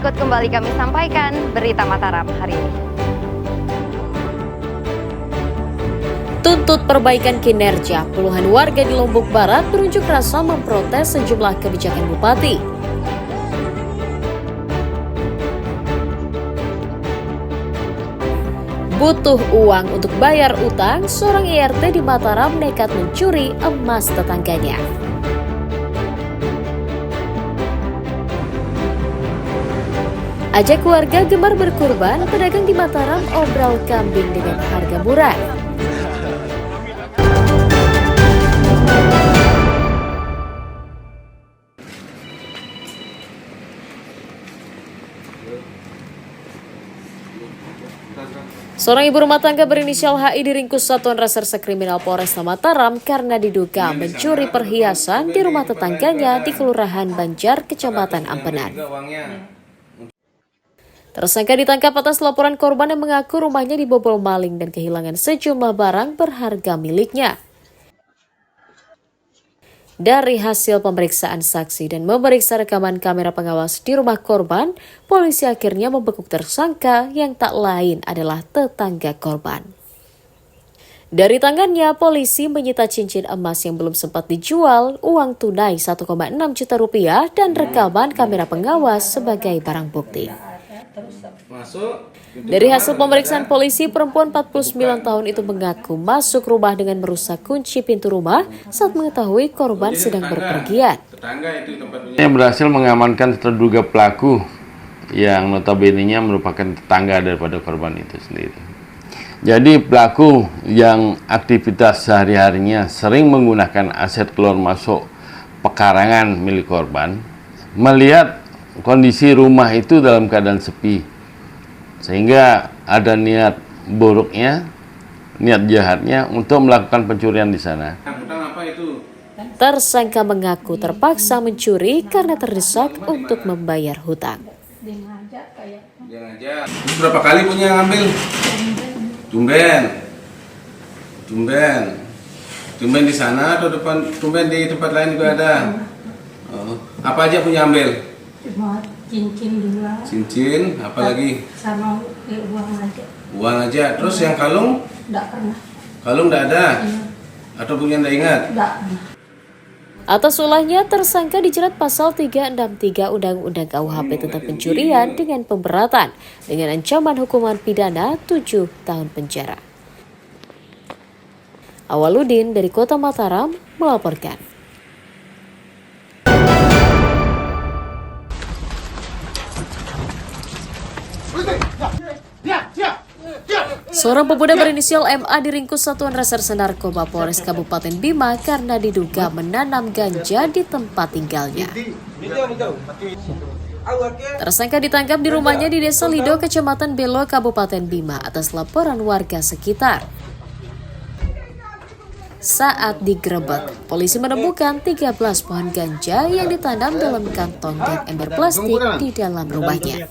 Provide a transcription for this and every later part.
berikut kembali kami sampaikan berita Mataram hari ini. Tuntut perbaikan kinerja, puluhan warga di Lombok Barat berunjuk rasa memprotes sejumlah kebijakan bupati. Butuh uang untuk bayar utang, seorang IRT di Mataram nekat mencuri emas tetangganya. Ajak keluarga gemar berkurban, pedagang di Mataram obral kambing dengan harga murah. Seorang ibu rumah tangga berinisial HI diringkus Satuan Reserse Kriminal Polresta Mataram karena diduga mencuri perhiasan di rumah tetangganya di Kelurahan Banjar, Kecamatan Ampenan. Tersangka ditangkap atas laporan korban yang mengaku rumahnya dibobol maling dan kehilangan sejumlah barang berharga miliknya. Dari hasil pemeriksaan saksi dan memeriksa rekaman kamera pengawas di rumah korban, polisi akhirnya membekuk tersangka yang tak lain adalah tetangga korban. Dari tangannya, polisi menyita cincin emas yang belum sempat dijual, uang tunai 1,6 juta rupiah, dan rekaman kamera pengawas sebagai barang bukti. Dari hasil pemeriksaan polisi, perempuan 49 tahun itu mengaku masuk rumah dengan merusak kunci pintu rumah saat mengetahui korban sedang berpergian. Yang berhasil mengamankan terduga pelaku yang notabene-nya merupakan tetangga daripada korban itu sendiri. Jadi pelaku yang aktivitas sehari-harinya sering menggunakan aset keluar masuk pekarangan milik korban, melihat kondisi rumah itu dalam keadaan sepi, sehingga ada niat buruknya, niat jahatnya untuk melakukan pencurian di sana. Tersangka mengaku terpaksa mencuri karena terdesak untuk membayar hutang. Berapa kali punya ngambil? Tumben di sana atau depan? Tumben di tempat lain juga ada. Apa aja punya ambil? Cincin dua. Cincin, apa lagi? Sama uang aja. Uang aja. Terus yang kalung? Enggak pernah. Kalung enggak ada? Iya. Atau punya enggak ingat? Enggak pernah. Atas ulahnya, tersangka dijerat pasal 363 Undang-Undang KUHP tentang pencurian dengan pemberatan dengan ancaman hukuman pidana 7 tahun penjara. Awaludin dari Kota Mataram melaporkan. Seorang pemuda berinisial MA diringkus Satuan Reserse Narkoba Polres Kabupaten Bima karena diduga menanam ganja di tempat tinggalnya. Tersangka ditangkap di rumahnya di Desa Lido, Kecamatan Belo, Kabupaten Bima atas laporan warga sekitar. Saat digerebek, polisi menemukan 13 pohon ganja yang ditanam dalam kantong dan ember plastik di dalam rumahnya.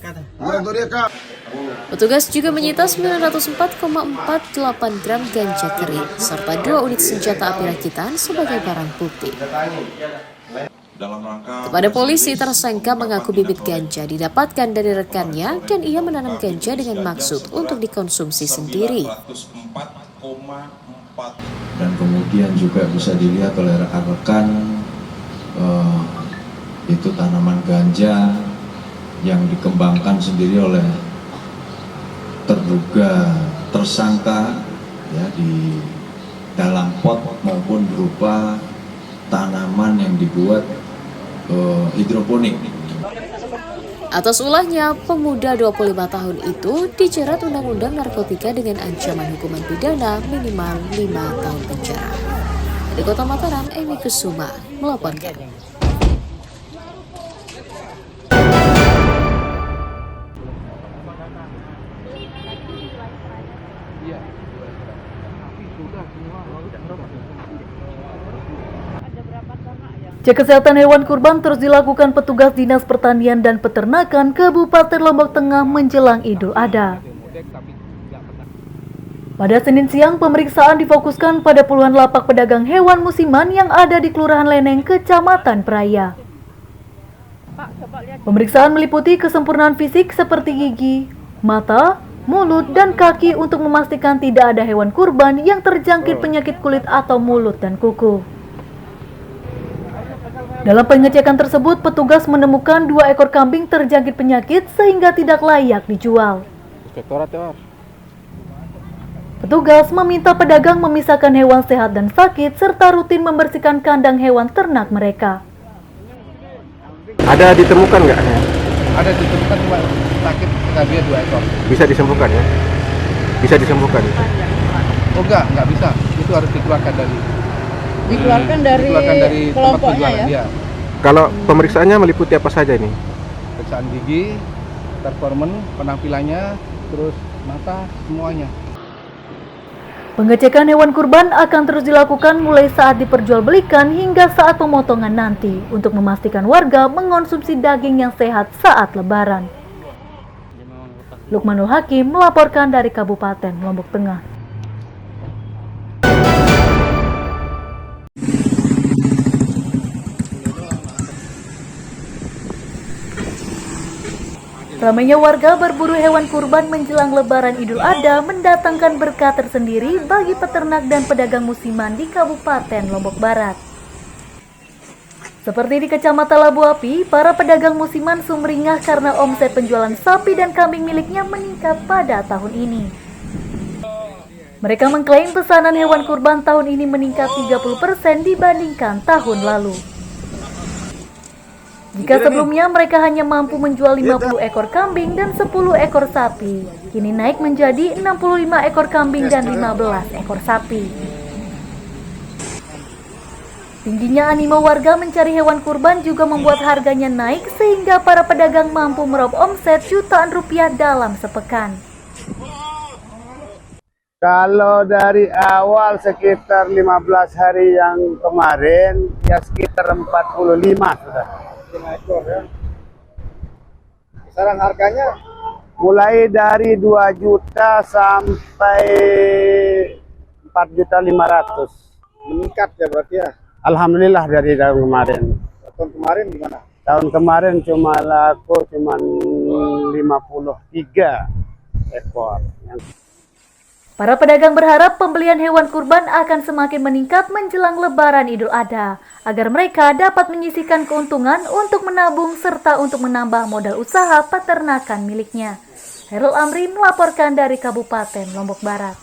Petugas juga menyita 904,48 gram ganja kering serta 2 unit senjata api rakitan sebagai barang bukti. Kepada polisi, tersangka mengaku bibit ganja didapatkan dari rekannya dan ia menanam ganja dengan maksud untuk dikonsumsi sendiri. Dan kemudian juga bisa dilihat oleh rekan-rekan itu tanaman ganja yang dikembangkan sendiri oleh terduga tersangka ya, di dalam pot maupun berupa tanaman yang dibuat hidroponik. Atas ulahnya, pemuda 25 tahun itu dijerat Undang-Undang Narkotika dengan ancaman hukuman pidana minimal 5 tahun penjara. Dari Kota Mataram, Emi Kusuma melaporkan. Cek kesehatan hewan kurban terus dilakukan petugas Dinas Pertanian dan Peternakan Kabupaten Lombok Tengah menjelang Idul Adha. Pada Senin siang, pemeriksaan difokuskan pada puluhan lapak pedagang hewan musiman yang ada di Kelurahan Leneng, Kecamatan Praia. Pemeriksaan meliputi kesempurnaan fisik seperti gigi, mata, mulut, dan kaki untuk memastikan tidak ada hewan kurban yang terjangkit penyakit kulit atau mulut dan kuku. Dalam pengecekan tersebut, petugas menemukan 2 ekor kambing terjangkit penyakit sehingga tidak layak dijual. Petugas meminta pedagang memisahkan hewan sehat dan sakit serta rutin membersihkan kandang hewan ternak mereka. Ada ditemukan nggak? Ada ditemukan cuma sakit kambingnya 2 ekor. Bisa disembuhkan ya? Bisa disembuhkan? Oh enggak bisa. Itu harus dikeluarkan dari dikeluarkan dari tempat kelompoknya penjualan ya? Kalau pemeriksaannya meliputi apa saja ini? Pemeriksaan gigi, performan, penampilannya, terus mata, semuanya. Pengecekan hewan kurban akan terus dilakukan mulai saat diperjualbelikan hingga saat pemotongan nanti untuk memastikan warga mengonsumsi daging yang sehat saat Lebaran. Lukmanul Hakim melaporkan dari Kabupaten Lombok Tengah. Ramainya warga berburu hewan kurban menjelang Lebaran Idul Adha mendatangkan berkah tersendiri bagi peternak dan pedagang musiman di Kabupaten Lombok Barat. Seperti di Kecamatan Labu Api, para pedagang musiman sumringah karena omset penjualan sapi dan kambing miliknya meningkat pada tahun ini. Mereka mengklaim pesanan hewan kurban tahun ini meningkat 30% dibandingkan tahun lalu. Jika sebelumnya mereka hanya mampu menjual 50 ekor kambing dan 10 ekor sapi, kini naik menjadi 65 ekor kambing dan 15 ekor sapi. Tingginya animo warga mencari hewan kurban juga membuat harganya naik sehingga para pedagang mampu meraup omset jutaan rupiah dalam sepekan. Kalau dari awal sekitar 15 hari yang kemarin, ya sekitar 45 sudah. 5 ekor ya. Sekarang harganya Mulai dari 2 juta sampai 4.500.000. meningkat ya berarti ya. Alhamdulillah dari tahun kemarin. Tahun kemarin gimana? Tahun kemarin cuma laku 53 ekor. Para pedagang berharap pembelian hewan kurban akan semakin meningkat menjelang Lebaran Idul Adha, agar mereka dapat menyisihkan keuntungan untuk menabung serta untuk menambah modal usaha peternakan miliknya. Herul Amri melaporkan dari Kabupaten Lombok Barat.